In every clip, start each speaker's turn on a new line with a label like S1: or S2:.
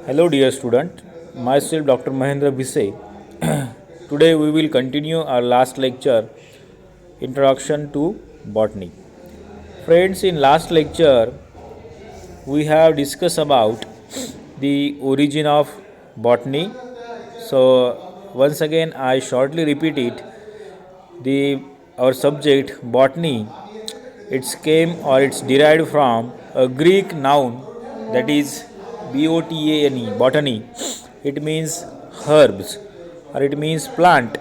S1: Hello, dear student. Myself, Dr. Mahendra Bhise. Today, we will continue our last lecture, Introduction to Botany. Friends, in last lecture, we have discussed about the origin of botany. So, once again, I shortly repeat it. The our subject botany. It's came or it's derived from a Greek noun that is botany, botany. It means herbs or it means plant.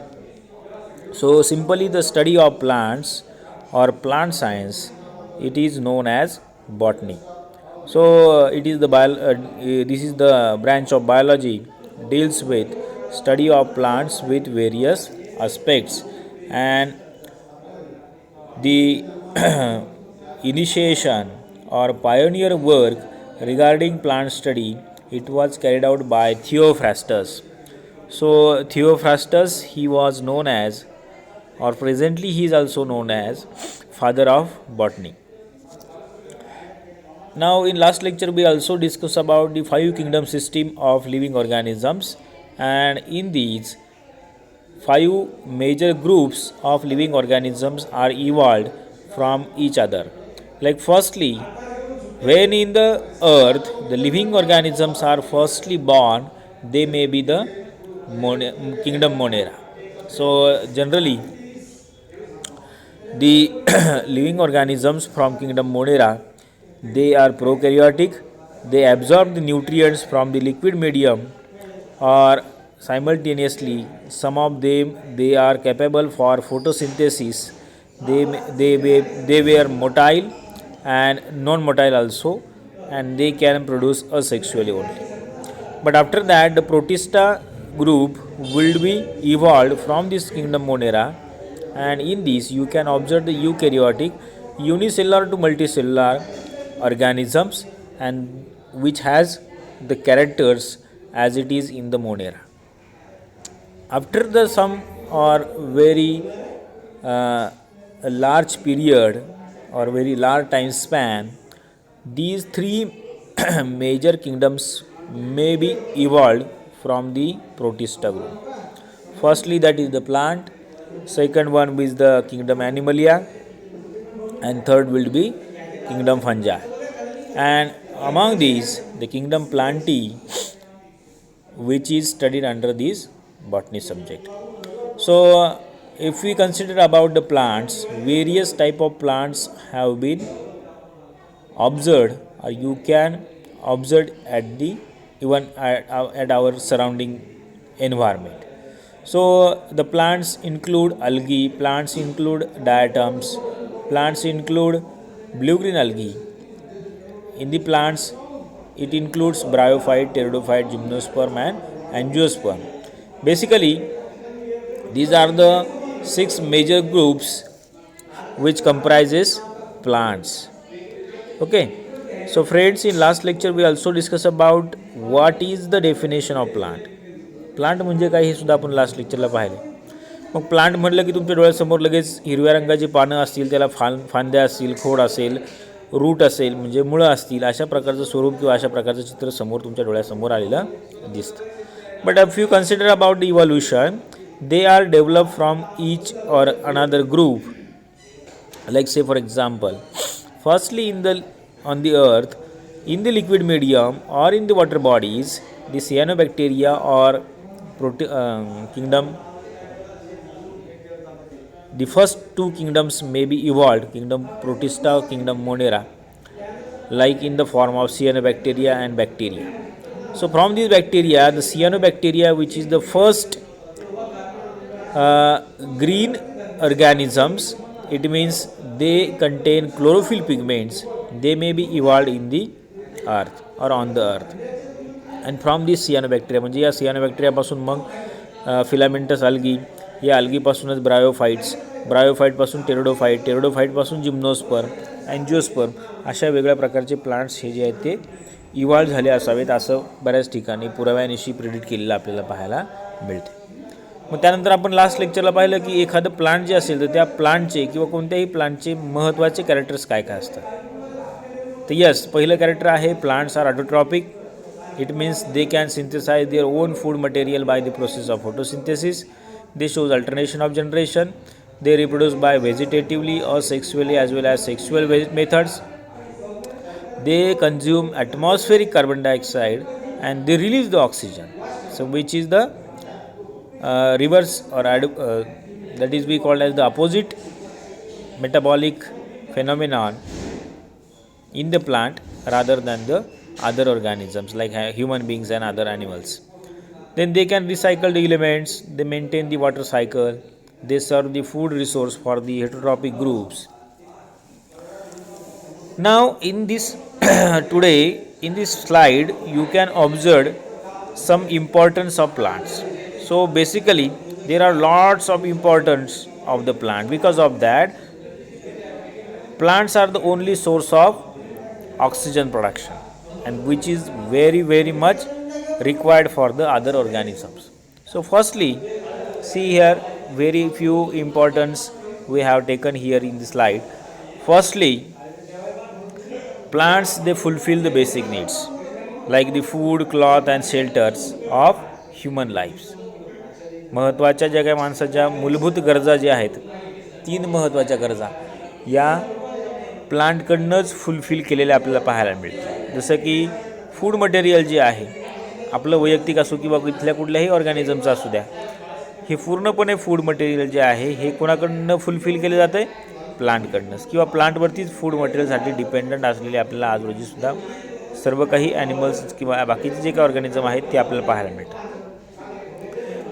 S1: So simply the study of plants or plant science, it is known as botany. So it is the this is the branch of biology deals with study of plants with various aspects, and the initiation or pioneer work regarding plant study, it was carried out by Theophrastus. So Theophrastus, he was known as, or presently he is also known as, father of botany. Now in last lecture we also discussed about the five kingdom system of living organisms, and in these five major groups of living organisms are evolved from each other. Like firstly, when in the earth the living organisms are firstly born, they may be the kingdom Monera. So generally the living organisms from kingdom Monera, they are prokaryotic. They absorb the nutrients from the liquid medium, or simultaneously some of them they are capable for photosynthesis. They were motile and non-motile also, and they can produce asexually only. But after that, the Protista group will be evolved from this kingdom Monera, and in this you can observe the eukaryotic, unicellular to multicellular organisms, and which has the characters as it is in the Monera. After the some or very a large period or very large time span, these three major kingdoms may be evolved from the Protista group. Firstly, that is the plant. Second one is the kingdom Animalia, and third will be kingdom Fungi. And among these, the kingdom Plantae, which is studied under this botany subject. So, if we consider about the plants, various type of plants have been observed, or you can observe at the even at our surrounding environment. So the plants include algae, plants include diatoms, plants include blue-green algae. In the plants, it includes bryophyte, pteridophyte, gymnosperm, and angiosperm. Basically, these are the six major groups which comprises plants. Okay. So friends, in last lecture we also discussed about what is the definition of plant. Plant म्हणजे काय हे सुद्धा आपण last लेक्चरला पाहिले. मग plant म्हटलं की तुमच्या डोळ्यासमोर लगेच हिरव्या रंगाची पानं असतील, त्याला फांद्या असतील, खोड असेल, रूट असेल, म्हणजे मुळं असतील, अशा प्रकारचं स्वरूप किंवा अशा प्रकारचं चित्र समोर तुमच्या डोळ्यासमोर आलेलं दिसतं. But if you consider about the evolution, they are developed from each or another group. Like say for example, firstly on the earth, in the liquid medium or in the water bodies, the cyanobacteria or kingdom, the first two kingdoms may be evolved, kingdom Protista, kingdom Monera, like in the form of cyanobacteria and bacteria. So from these bacteria, the cyanobacteria, which is the first green organisms, it means they contain chlorophyll pigments, they may be evolved in the earth or on the earth. And from this cyanobacteria, म्हणजे या cyanobacteria मग filamentous algae, या algae bryophytes, ब्रायोफाइटपासून pteridophyte, टेरिडोफाइटपासून gymnosperm, angiosperm, अशा वेगळ्या प्रकारचे plants हे जे आहेत ते इव्हॉल्व झाले असावेत असं बऱ्याच ठिकाणी पुराव्यानिशी प्रिडिक्ट केलेलं आपल्याला पाहायला मिळते. मग त्यानंतर आपण लास्ट लेक्चरला पाहिलं की एखादं प्लांट जे असेल तर त्या प्लांटचे किंवा कोणत्याही प्लांटचे महत्त्वाचे कॅरेक्टर्स काय काय असतात. तर यस, पहिलं कॅरेक्टर आहे plants are autotrophic. It means they can synthesize their own food material by the process of photosynthesis. This shows alternation of generation. They reproduce by vegetatively or sexually as well as sexual methods. They consume atmospheric carbon dioxide and they release the oxygen. So, which is the reverse or that is we call as the opposite metabolic phenomenon in the plant rather than the other organisms like human beings and other animals. Then they can recycle the elements, they maintain the water cycle, they serve the food resource for the heterotrophic groups. Now in this today in this slide you can observe some importance of plants. So basically there are lots of importance of the plant. Because of that, plants are the only source of oxygen production and which is very much required for the other organisms. So firstly, see here very few importance we have taken here in the slide. Firstly, plants they fulfill the basic needs like the food, cloth and shelters of human lives. महत्त्वाच्या ज्या काही माणसाच्या मूलभूत गरजा ज्या आहेत, 3 महत्त्वाच्या गरजा या प्लांटकडनंच फुलफिल केलेल्या आपल्याला पाहायला मिळते. जसं की फूड मटेरियल जे आहे आपलं वैयक्तिक असो किंवा इथल्या कुठल्याही ऑर्गॅनिझमचं असू द्या, हे पूर्णपणे फूड मटेरियल जे आहे हे कोणाकडनं फुलफिल केलं जातं आहे, प्लांटकडनंच. किंवा प्लांटवरतीच फूड मटेरियलसाठी डिपेंडंट असलेले आपल्याला आज रोजीसुद्धा सर्व काही ॲनिमल्स किंवा बाकीचे जे काही ऑर्गॅनिझम आहेत ते आपल्याला पाहायला मिळतात.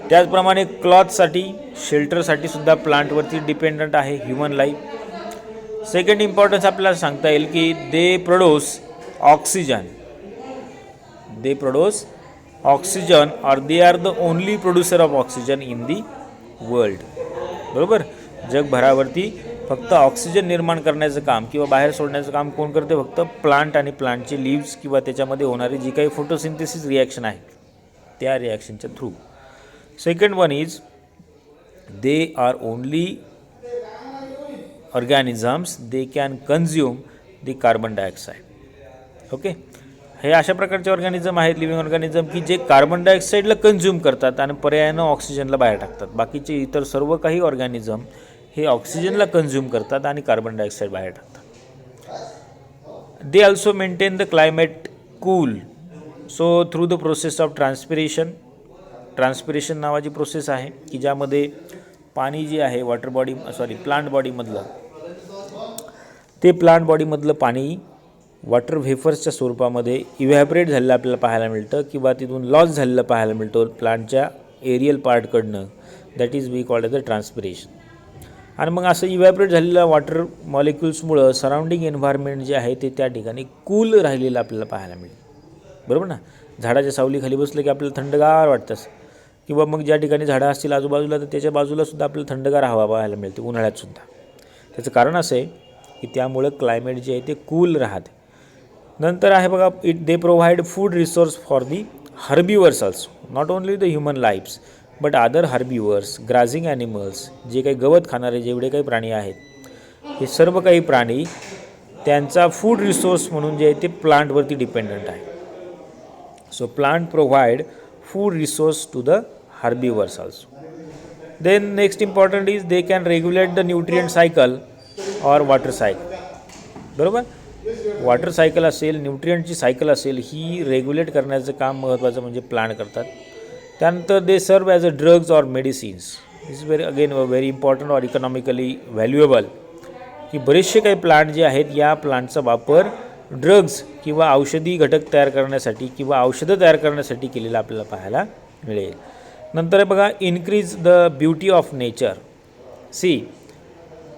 S1: त्याचप्रमाणे क्लॉथसाठी, शेल्टरसाठी सुद्धा प्लांटवरती डिपेंडंट आहे ह्युमन लाईफ. सेकंड इम्पॉर्टन्स आपल्याला सांगता येईल की they produce oxygen. They produce oxygen और they are the only producer of oxygen in the world. बरोबर, जगभरावरती फक्त ऑक्सिजन निर्माण करण्याचं काम किंवा बाहेर सोडण्याचं काम कोण करते? फक्त प्लांट आणि प्लांटचे लिव्स किंवा त्याच्यामध्ये होणारी जी काही फोटोसिंथेसिस रिॲक्शन आहे त्या रिॲक्शनच्या through. Second one is they are only organisms they can consume the carbon dioxide. Okay, हे अशा प्रकारचे ऑर्गॅनिझम आहेत लिव्हिंग ऑर्गॅनिझम की जे कार्बन डायऑक्साईडला कन्झ्युम करतात आणि पर्यायानं ऑक्सिजनला बाहेर टाकतात. बाकीचे इतर सर्व काही ऑर्गॅनिझम हे ऑक्सिजनला कन्झ्युम करतात आणि कार्बन डायऑक्साईड बाहेर टाकतात. They also maintain the climate cool. So through the process of transpiration. Transpiration नावाची प्रोसेस आहे की ज्यामध्ये पाणी जे आहे प्लांट बॉडीमधलं ते प्लांट बॉडीमधलं पाणी वॉटर व्हेपर्सच्या स्वरूपामध्ये इव्हॅपरेट झालेलं आपल्याला पाहायला मिळतं किंवा तिथून लॉस झालेलं पाहायला मिळतो प्लांटच्या एरियल पार्टकडनं. That is we called as the transpiration. आणि मग असं इव्हॅपरेट झालेलं वॉटर मॉलिक्युल्समुळं सराउंडिंग एन्व्हायरमेंट जे आहे ते त्या ठिकाणी कूल राहिलेलं आपल्याला पाहायला मिळेल. बरोबर ना, झाडाच्या सावलीखाली बसलं की आपल्याला थंडगार वाटतं किंवा मग ज्या ठिकाणी झाडं असतील आजूबाजूला तर त्याच्या बाजूलासुद्धा आपल्याला थंडगार हवा पाहायला मिळते उन्हाळ्यातसुद्धा. त्याचं कारण असं आहे की त्यामुळं क्लायमेट जे आहे ते कूल राहते. नंतर आहे बघा, they provide food resource for the herbivores also. Not only the human lifes but other herbivores, grazing animals, जे काही गवत खाणारे जेवढे काही प्राणी आहेत हे सर्व काही प्राणी त्यांचा फूड रिसोर्स म्हणून जे आहे ते प्लांटवरती डिपेंडंट आहे. So plant provide food resource to the herbivores also. Then next important is they can regulate the nutrient cycle or water cycle. बरोबर, वॉटर सायकल असेल, न्यूट्रियंटची सायकल असेल, ही रेग्युलेट करण्याचं काम महत्त्वाचं म्हणजे प्लांट करतात. त्यानंतर दे सर्व as a drugs or medicines. Is very important or economically valuable की बरेचसे काही प्लांट जे आहेत या प्लांटचा वापर ड्रग्ज किंवा औषधी घटक तयार करण्यासाठी किंवा औषधं तयार करण्यासाठी केलेला आपल्याला पाहायला मिळेल. नंतर बघा, increase the beauty of nature. See,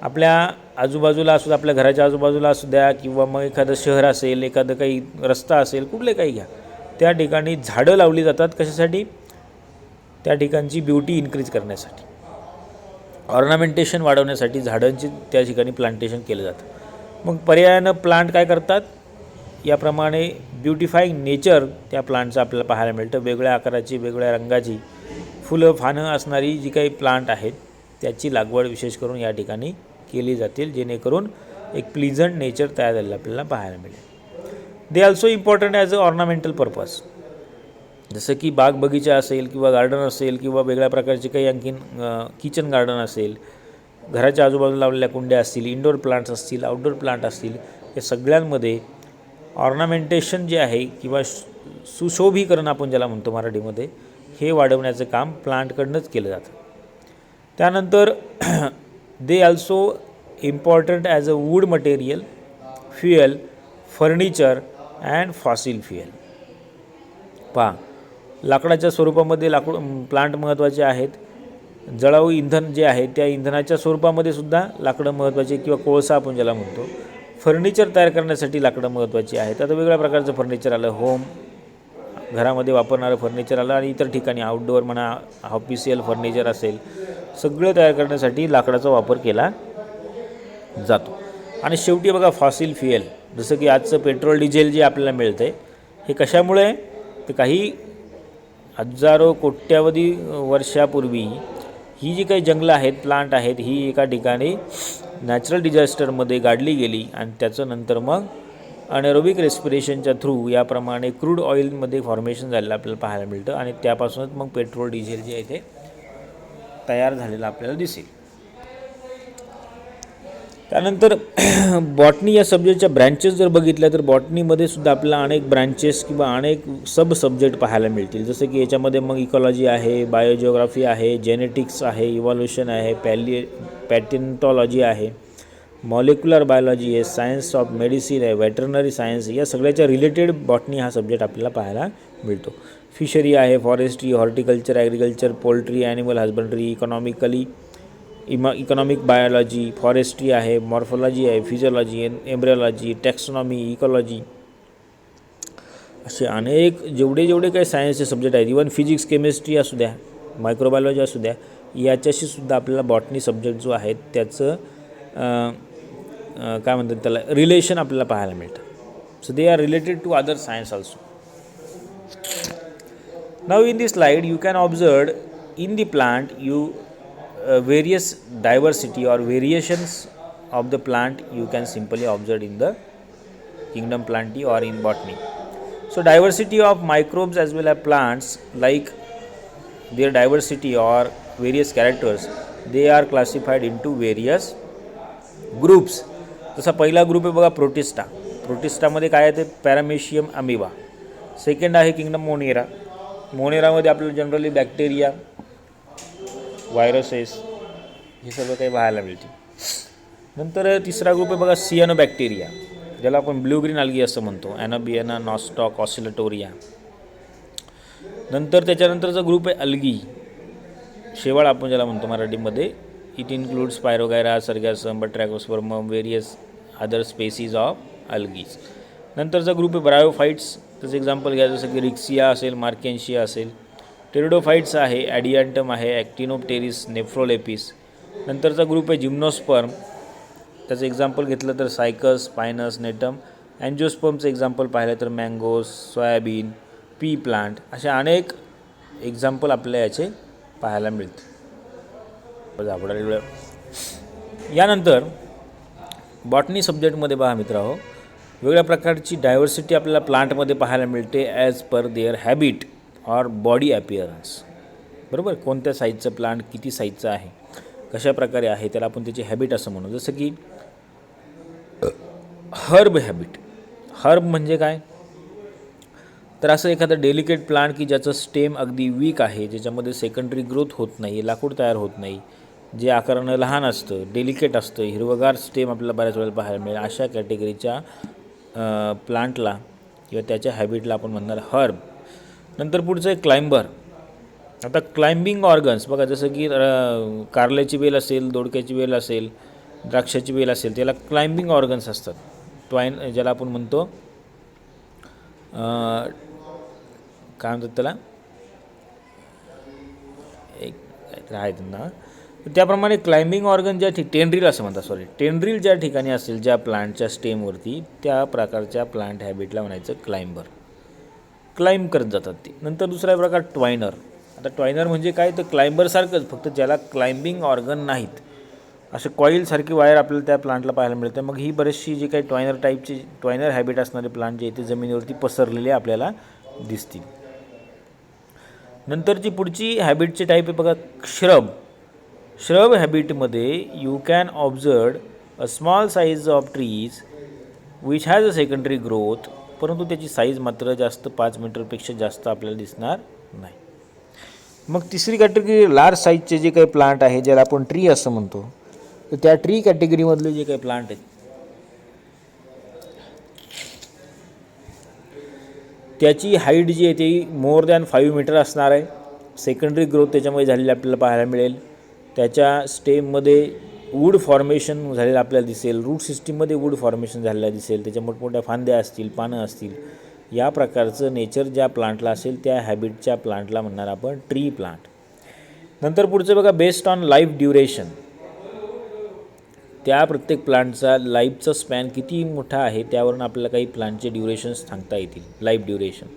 S1: आपल्या आजूबाजूला असू द्या, आपल्या घराच्या आजूबाजूला असू द्या किंवा मग एखादं शहर असेल, एखादं काही रस्ता असेल, कुठले काही घ्या, त्या ठिकाणी झाडं लावली जातात. कशासाठी? त्या ठिकाणची ब्युटी इन्क्रीज करण्यासाठी, ऑर्नामेंटेशन वाढवण्यासाठी झाडांची त्या ठिकाणी प्लांटेशन केलं जातं. मग पर्यायानं प्लांट काय करतात? याप्रमाणे ब्युटिफाईंग नेचर त्या प्लांटचं आपल्याला पाहायला मिळतं. वेगळ्या आकाराची, वेगळ्या रंगाची फुलं फानं असणारी जी काही प्लांट आहेत त्याची लागवड विशेष करून या ठिकाणी केली जातील, जेणेकरून एक प्लीझंट नेचर तयार झालेलं आपल्याला पाहायला मिळेल. दे ऑल्सो इम्पॉर्टंट ॲज अ ऑर्नामेंटल पर्पज. जसं की बाग बगीचा असेल किंवा गार्डन असेल किंवा वेगळ्या प्रकारचे काही आणखीन किचन गार्डन असेल, घराच्या आजूबाजूला लावलेल्या कुंड्या असतील, इंडोर प्लांट्स असतील, आउटडोर प्लांट असतील, या सगळ्यांमध्ये ऑर्नामेंटेशन जे आहे किंवा सुशोभीकरण आपण ज्याला म्हणतो मराठीमध्ये, हे वाढवण्याचं काम प्लांटकडनंच केलं जातं. त्यानंतर they also important as a wood material, fuel, furniture and fossil fuel. पहा, लाकडाच्या स्वरूपामध्ये प्लांट महत्त्वाचे आहेत. जळाऊ इंधन जे आहे त्या इंधनाच्या स्वरूपामध्ये सुद्धा लाकडं महत्त्वाची किंवा कोळसा आपण ज्याला म्हणतो. फर्निचर तयार करण्यासाठी लाकडं महत्त्वाची आहेत. आता वेगवेगळ्या प्रकारचं फर्निचर आलं, होम घरामध्ये वापरणारं फर्निचर आलं आणि इतर ठिकाणी आउटडोअर म्हणा, ऑफिशियल फर्निचर असेल, सगळं तयार करण्यासाठी लाकडाचा वापर केला जातो. आणि शेवटी बघा फॉसिल फ्युएल, जसं की आजचं पेट्रोल डिझेल जे आपल्याला मिळतं आहे, हे कशामुळे तर काही हजारो कोट्यावधी वर्षापूर्वी ही जी काही जंगलं आहेत, प्लांट आहेत, ही एका ठिकाणी नॅचरल डिझास्टरमध्ये गाडली गेली आणि त्याचं नंतर मग अनएरोबिक रेस्पिरेशनच्या थ्रू याप्रमाणे क्रूड ऑइलमध्ये फॉर्मेशन झालेलं आपल्याला पाहायला मिळतं आणि त्यापासूनच मग पेट्रोल डिझेल जे आहे ते तयार झालेलं आपल्याला दिसेल. त्यानंतर बॉटनी या सब्जेक्टच्या ब्रँचेस जर बघितल्या तर बॉटनीमध्ये सुद्धा आपल्याला अनेक ब्रँचेस किंवा अनेक सब सब्जेक्ट पाहायला मिळतील. जसं की याच्यामध्ये मग इकॉलॉजी आहे, बायोजिओग्राफी आहे, जेनेटिक्स आहे, इव्हॉल्युशन आहे, पॅटेंटॉलॉजी आहे, मॉलिक्युलर बायोलॉजी आहे, सायन्स ऑफ मेडिसिन आहे, वेटरनरी सायन्स, या सगळ्याच्या रिलेटेड बॉटनी हा सब्जेक्ट आपल्याला पाहायला मिळतो. फिशरी आहे, forestry, horticulture, agriculture, poultry, animal husbandry, economic biology, forestry आहे, मॉर्फोलॉजी आहे, फिजिओलॉजी, एम्ब्रियोलॉजी, टॅक्सॉनॉमी, इकॉलॉजी, असे अनेक जेवढे काही सायन्सचे सब्जेक्ट आहेत, इवन फिजिक्स, केमिस्ट्री असू द्या, मायक्रोबायोलॉजी असू द्या, याच्याशी सुद्धा आपल्याला बॉटनी सब्जेक्ट जो आहे त्याचं काय म्हणतात त्याला रिलेशन आपल्याला पाहायला मिळतं. So they are related to other science also. Now in this slide you can observe in the plant various diversity or variations of the plant you can simply observe in the kingdom Plantae or in botany. So diversity of microbes as well as plants, like their diversity or various characters, they are classified into various groups. जसा पहिला group आहे बघा protista. प्रोटिस्टामध्ये काय आहे ते paramecium amoeba. Second आहे kingdom Monera. मोनेरामध्ये आपल्याला generally bacteria, viruses हे सगळं काही पाहायला मिळते. नंतर तिसरा ग्रुप आहे बघा सियानोबॅक्टेरिया, ज्याला आपण ब्ल्यू ग्रीन अल्गी असं म्हणतो, ॲनाबियाना, नॉस्टॉक, ऑसिलेटोरिया. नंतर त्याच्यानंतरचा ग्रुप आहे अल्गी, शेवाळ आपण ज्याला म्हणतो मराठीमध्ये. It includes pyrogyra, sargassum, batrachospermum, various other species of algae. नंतरचा ग्रुप आहे ब्रायोफाईट्स. त्याचं एक्झाम्पल घ्या जसं की रिक्सिया असेल, मार्केन्शिया असेल. टेरिडोफाईट्स आहे, ॲडियांटम आहे, ॲक्टिनोप्टेरिस, नेफ्रोलेपिस. नंतरचा ग्रुप आहे जिम्नोस्पर्म. त्याचं एक्झाम्पल घेतलं तर सायकस, पायनस, नेटम. अँजिओस्पर्मचं एक्झाम्पल पाहिलं तर मँगोज, सोयाबीन, पी प्लांट, असे अनेक एक्झाम्पल आपल्याला याचे पाहायला मिळते. यानंतर बॉटनी सब्जेक्टमध्ये पहा मित्रांनो, वेगळ्या प्रकारची डायव्हर्सिटी आपल्याला प्लांटमध्ये पाहायला मिळते as per their habit or body appearance. बरोबर, कोणत्या साईजचं प्लांट किती साईजचं आहे, कशा प्रकारे आहे, त्याला आपण त्याची हॅबिट असं म्हणू. जसं की हर्ब हॅबिट. हर्ब म्हणजे काय तर असं एखादं डेलिकेट प्लांट की ज्याचं स्टेम अगदी वीक आहे, ज्याच्यामध्ये सेकंडरी ग्रोथ होत नाही, लाकूड तयार होत नाही, जे आकारानं लहान असतं, डेलिकेट असतं, हिरवगार स्टेम आपल्याला बऱ्याच वेळेला पाहायला मिळेल, अशा कॅटेगरीच्या प्लांटला किंवा त्याच्या हॅबिटला आपण म्हणणार हर्ब. नंतर पुढचं आहे क्लाइंबर. आता क्लाइंबिंग ऑर्गन्स बघा, जसं की कारल्याची वेल असेल, दोडक्याची वेल असेल, द्राक्षाची वेल असेल, त्याला क्लाइंबिंग ऑर्गन्स असतात. ज्याला आपण म्हणतो काय म्हणतात त्याला, एक काहीतरी आहे त्यांना. त्याप्रमाणे क्लाइंबिंग ऑर्गन टेंड्रिल असं म्हणतात, टेंड्रिल ज्या ठिकाणी असेल, ज्या प्लांटच्या स्टेमवरती, त्या प्रकारच्या प्लांट हॅबिटला म्हणायचं क्लाइंबर. क्लाइंब करत जातात ते. नंतर दुसरा प्रकार ट्वायनर. आता ट्वायनर म्हणजे काय तर क्लाइंबरसारखंच, फक्त ज्याला क्लाइंबिंग ऑर्गन नाहीत, असे कॉईलसारखी वायर आपल्याला त्या प्लांटला पाहायला मिळते. मग ही बरीचशी जी काही ट्वायनर टाईपची ट्वायनर हॅबिट असणारे प्लांट जे इथे जमिनीवरती पसरलेले आपल्याला दिसतील. नंतरची पुढची हॅबिटचे टाईप आहे बघा श्रब. श्रब हॅबिटमध्ये you can observe a small size of trees which has a secondary growth, परंतु त्याची साईज मात्र जास्त 5 मीटरपेक्षा जास्त आपल्याला दिसणार नाही. मग तिसरी कॅटेगरी लार्ज साईजचे जे काही प्लांट आहे ज्याला आपण ट्री असं म्हणतो, तर त्या ट्री कॅटेगरीमधले जे काही प्लांट आहेत त्याची हाईट जी आहे ती मोर दॅन 5 मीटर असणार आहे. सेकंडरी ग्रोथ त्याच्यामध्ये झालेली आपल्याला पाहायला मिळेल. त्याच्या स्टेममध्ये वूड फॉर्मेशन झालेलं आपल्याला दिसेल. रूट सिस्टीममध्ये वूड फॉर्मेशन झालेलं दिसेल. त्याच्या मोठमोठ्या फांद्या असतील, पानं असतील. या प्रकारचं नेचर ज्या प्लांटला असेल त्या हॅबिटच्या प्लांटला म्हणणार आपण ट्री प्लांट. नंतर पुढचं बघा बेस्ड ऑन लाईफ ड्युरेशन. त्या प्रत्येक प्लांटचा लाईफचा स्पॅन किती मोठा आहे त्यावरून आपल्याला काही प्लांटचे ड्युरेशन्स सांगता येतील, लाईफ ड्युरेशन.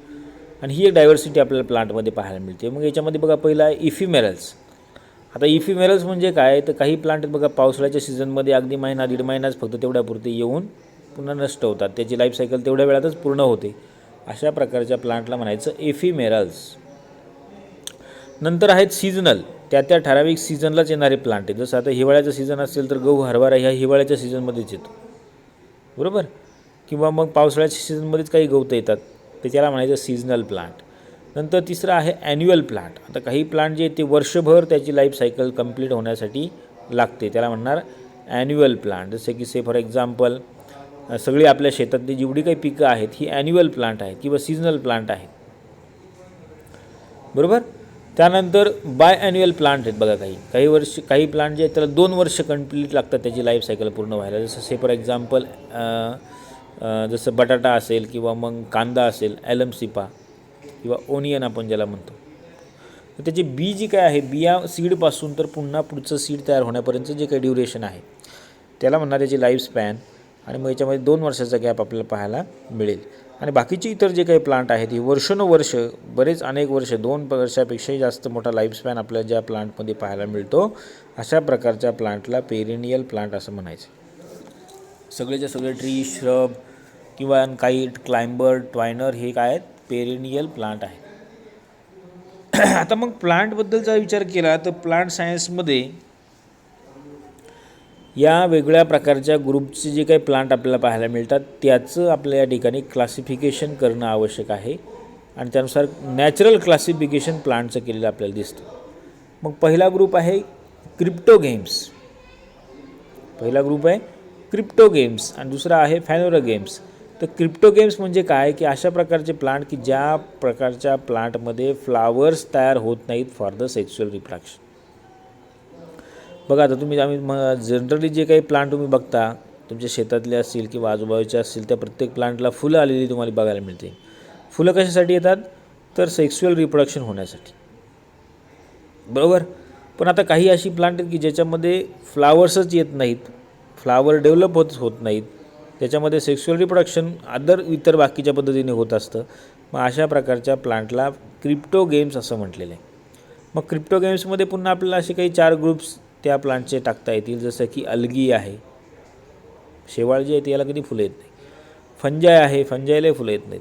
S1: आणि ही एक डायव्हर्सिटी आपल्याला प्लांटमध्ये पाहायला मिळते. मग याच्यामध्ये बघा पहिला आहे इफिमेरल्स. आता इफिमेरल्स म्हणजे काय, तर काही प्लांट बघा पावसाळ्याच्या सीझनमध्ये अगदी महिना 1.5 महिनाच फक्त तेवढ्यापुरते येऊन पुन्हा नष्ट होतात. त्याची लाईफ सायकल तेवढ्या वेळातच पूर्ण होते. अशा प्रकारच्या प्लांटला म्हणायचं एफिमेरल्स. नंतर आहेत सीझनल. त्या ठराविक सीझनलाच येणारे प्लांट आहेत. जसं आता हिवाळ्याचं सीझन असेल तर गहू हरभरा ह्या हिवाळ्याच्या सीझनमध्येच येतो, बरोबर. किंवा मग पावसाळ्याच्या सीझनमध्येच काही गवतं येतात, ते त्याला म्हणायचं सीझनल प्लांट. नंतर तिसरं आहे ॲन्युअल प्लांट. आता काही प्लांट जे आहेत ते वर्षभर त्याची लाईफ सायकल कंप्लीट होण्यासाठी लागते, त्याला म्हणणार ॲन्युअल प्लांट. जसे की फॉर एक्झाम्पल सगळी आपल्या शेतातली जेवढी काही पिकं आहेत ही ॲन्युअल प्लांट आहेत किंवा सीझनल प्लांट आहेत, बरोबर. त्यानंतर बाय ॲन्युअल प्लांट आहेत बघा. काही प्लांट जे आहेत त्याला 2 वर्ष कंप्लीट लागतात त्याची लाईफ सायकल पूर्ण व्हायला. जसं फॉर एक्झाम्पल जसं बटाटा असेल किंवा मग कांदा असेल, ॲलमसिपा किंवा ओनियन आपण ज्याला म्हणतो. तर त्याची बी जी काय आहे, बिया सीडपासून तर पुन्हा पुढचं सीड तयार होण्यापर्यंतचं जे काही ड्युरेशन आहे त्याला म्हणणार त्याची लाईफ स्पॅन. आणि मग याच्यामध्ये 2 वर्षाचा गॅप आपल्याला पाहायला मिळेल. आणि बाकीचे इतर जे काही प्लांट आहेत ही वर्षानुवर्ष बरेच अनेक वर्ष 2 वर्षापेक्षाही जास्त मोठा लाईफस्पॅन आपल्याला ज्या प्लांटमध्ये पाहायला मिळतो अशा प्रकारच्या प्लांटला पेरिनियल प्लांट असं म्हणायचं. सगळेच्या सगळे ट्री, श्रब किंवा काही क्लाइंबर, ट्वायनर हे काय आहेत, पेरिनियल प्लांट आहेत. आता मग प्लांटबद्दलचा विचार केला तर प्लांट सायन्समध्ये या वेगळ्या प्रकारच्या ग्रुपचे जे काही प्लांट आपल्याला पाहायला मिळतात त्याचं आपल्या या ठिकाणी क्लासिफिकेशन करणं आवश्यक आहे. आणि त्यानुसार नॅचरल क्लासिफिकेशन प्लांटचं केलेलं आपल्याला दिसतं. मग पहिला ग्रुप आहे क्रिप्टोगेम्स. पहिला ग्रुप आहे क्रिप्टोगेम्स आणि दुसरा आहे फॅनोरोगेम्स. तर क्रिप्टोगेम्स म्हणजे काय की अशा प्रकारचे प्लांट की ज्या प्रकारच्या प्लांटमध्ये फ्लावर्स तयार होत नाहीत फॉर द सेक्शुअल रिप्रोडक्शन. बघा आता आम्ही जनरली जे काही प्लांट तुम्ही बघता तुमच्या शेतातले असतील किंवा आजूबाजूचे असतील त्या प्रत्येक प्लांटला फुलं आलेली तुम्हाला बघायला मिळते. फुलं कशासाठी येतात तर सेक्शुअल रिप्रोडक्शन होण्यासाठी, बरोबर. पण आता काही अशी प्लांट आहेत की ज्याच्यामध्ये फ्लावर्सच येत नाहीत, फ्लावर डेव्हलप होत नाहीत, त्याच्यामध्ये सेक्शुअल रिप्रोडक्शन इतर बाकीच्या पद्धतीने होत असतं. मग अशा प्रकारच्या प्लांटला क्रिप्टोगेम्स असं म्हटलेलं आहे. मग क्रिप्टोगेम्समध्ये पुन्हा आपल्याला असे काही 4 ग्रुप्स त्या प्लांटचे टाकता येतील. जसं की अल्गी आहे, शेवाळ जी आहे याला कधी फुलं येत नाही. फंजाय आहे, फंजायलाही फुलं येत नाहीत.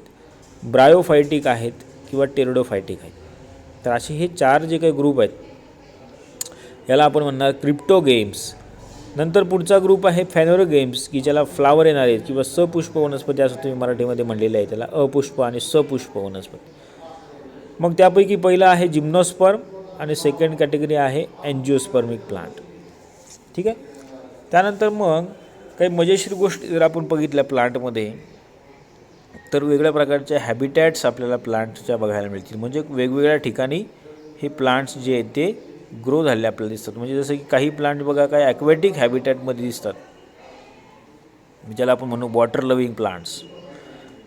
S1: ब्रायोफायटिक आहेत किंवा टेरिडोफायटिक आहेत. तर असे हे 4 जे काही ग्रुप आहेत याला आपण म्हणणार क्रिप्टोगेम्स. नंतर पुढचा ग्रुप आहे फॅनोरोगेम्स की ज्याला फ्लावर येणार आहेत किंवा सपुष्प वनस्पती असं तुम्ही मराठीमध्ये म्हणलेलं आहे त्याला, अपुष्प आणि सपुष्प वनस्पती. मग त्यापैकी पहिला आहे जिम्नोस्पर्म आणि सेकंड कॅटेगरी आहे एन्जिओस्पर्मिक प्लांट, ठीक आहे. त्यानंतर मग काही मजेशीर गोष्टी जर आपण बघितल्या प्लांटमध्ये तर वेगळ्या प्रकारच्या हॅबिटॅट्स आपल्याला प्लांटच्या बघायला मिळतील. म्हणजे वेगवेगळ्या ठिकाणी हे प्लांट्स जे आहेत ते ग्रो झालेले आपल्याला दिसतात. म्हणजे जसं की काही प्लांट बघा काय ॲक्वॅटिक हॅबिटॅटमध्ये दिसतात, ज्याला आपण म्हणू वॉटर लव्हिंग प्लांट्स.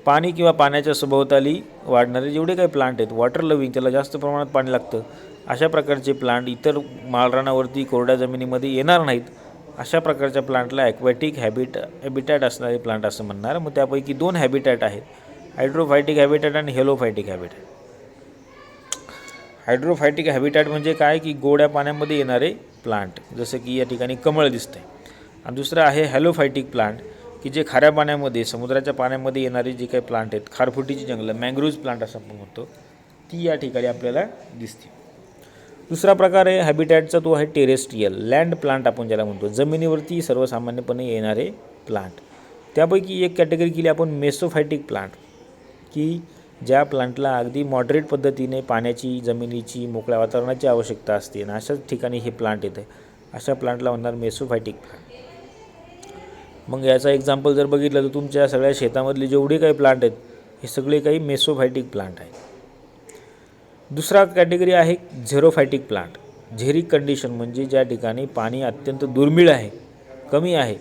S1: पाणी किंवा पाण्याच्या सभोवताली वाढणारे जेवढे काही प्लांट आहेत वॉटर लव्हिंग, त्याला जास्त प्रमाणात पाणी लागतं, अशा प्रकारचे प्लांट इतर माळरानावरती कोरड्या जमिनीमध्ये येणार नाहीत. अशा प्रकारच्या प्लांटला ॲक्वॅटिक हॅबिटॅट असणारे प्लांट असं म्हणणार. मग त्यापैकी 2 हॅबिटॅट आहेत, हायड्रोफायटिक हॅबिटॅट आणि हेलोफायटिक हॅबिटॅट. हायड्रोफायटिक हॅबिटॅट म्हणजे काय की गोड्या पाण्यामध्ये येणारे प्लांट, जसं की या ठिकाणी कमळ दिसतंय. आणि दुसरं आहे हॅलोफायटिक प्लांट की जे खाऱ्या पाण्यामध्ये, समुद्राच्या पाण्यामध्ये येणारे जे काही प्लांट आहेत, खारफुटीची जंगलं, मँग्रोव्ज प्लांट असं आपण म्हणतो, ती या ठिकाणी आपल्याला दिसते. दुसरा प्रकार आहे हॅबिटॅटचा, तो आहे टेरेस्ट्रियल लँड प्लांट आपण ज्याला म्हणतो, जमिनीवरती सर्वसामान्यपणे येणारे प्लांट. त्यापैकी एक कॅटेगरी केली आपण मेसोफायटिक प्लांट, की ज्या प्लांटला अगदी मॉडरेट पद्धतीने पाण्याची, जमिनीची, मोकळ्या वातावरणाची आवश्यकता असते आणि अशाच ठिकाणी हे प्लांट येतं, अशा प्लांटला म्हणणार मेसोफायटिक प्लांट. मग याचा एक्झाम्पल जर बघितलं तर तुमच्या सगळ्या शेतामधले जेवढे काही प्लांट आहेत हे सगळे काही मेसोफायटिक प्लांट आहेत. दुसरा कॅटेगरी आहे झेरोफायटिक प्लांट. झेरिक कंडिशन म्हणजे ज्या ठिकाणी पाणी अत्यंत दुर्मिळ आहे, कमी आहे,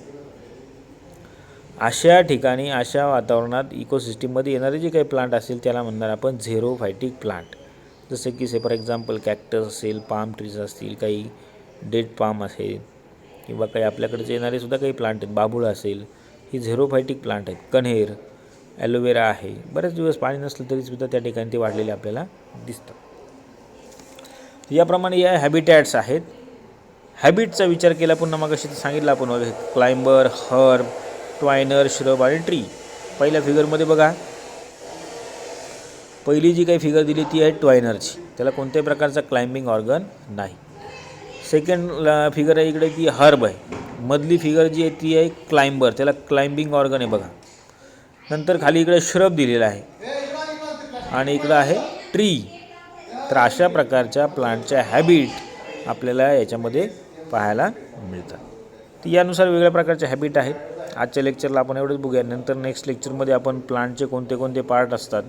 S1: अशा ठिकाणी, अशा वातावरणात इकोसिस्टीममध्ये येणारे जे काही प्लांट असेल त्याला म्हणणार आपण झेरोफायटिक प्लांट. जसे की फॉर एक्झाम्पल कॅक्टस असेल, पाम ट्रीज असतील, काही डेट पाम असेल, किंवा काही आपल्याकडचे येणारे सुद्धा काही प्लांट आहेत, बाभूळ असेल, ही झेरोफायटिक प्लांट आहेत. कण्हेर, ॲलोवेरा आहे, बरेच दिवस पाणी नसलं तरीसुद्धा त्या ठिकाणी ते वाढलेले आपल्याला दिसतात. याप्रमाणे या हॅबिटॅट्स आहेत. हॅबिटचा विचार केला पुन्हा मग अशी सांगितलं आपण, क्लाइंबर, हर्ब, ट्वायनर, श्रब आणि ट्री. पहिल्या फिगरमध्ये बघा, पहिली जी काही फिगर दिली ती आहे ट्वायनरची, त्याला कोणत्याही प्रकारचा क्लाइंबिंग ऑर्गन नाही. सेकंड फिगर आहे इकडे ती हर्ब आहे. मधली फिगर जी आहे ती आहे क्लाइंबर, त्याला क्लाइंबिंग ऑर्गन आहे बघा. नंतर खाली इकडे श्रब दिलेला आहे आणि इकडं आहे ट्री. तर अशा प्रकारच्या प्लांटच्या हॅबिट आपल्याला याच्यामध्ये पाहायला मिळतात. तर यानुसार वेगळ्या प्रकारच्या हॅबिट आहेत. आजच्या लेक्चरला आपण एवढंच बघूया. नंतर नेक्स्ट लेक्चरमध्ये आपण प्लांटचे कोणते कोणते पार्ट असतात,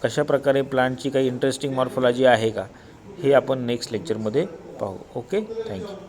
S1: कशा प्रकारे प्लांटची काही इंटरेस्टिंग मॉर्फोलॉजी आहे का, हे आपण नेक्स्ट लेक्चरमध्ये पाहू. Okay, thank you.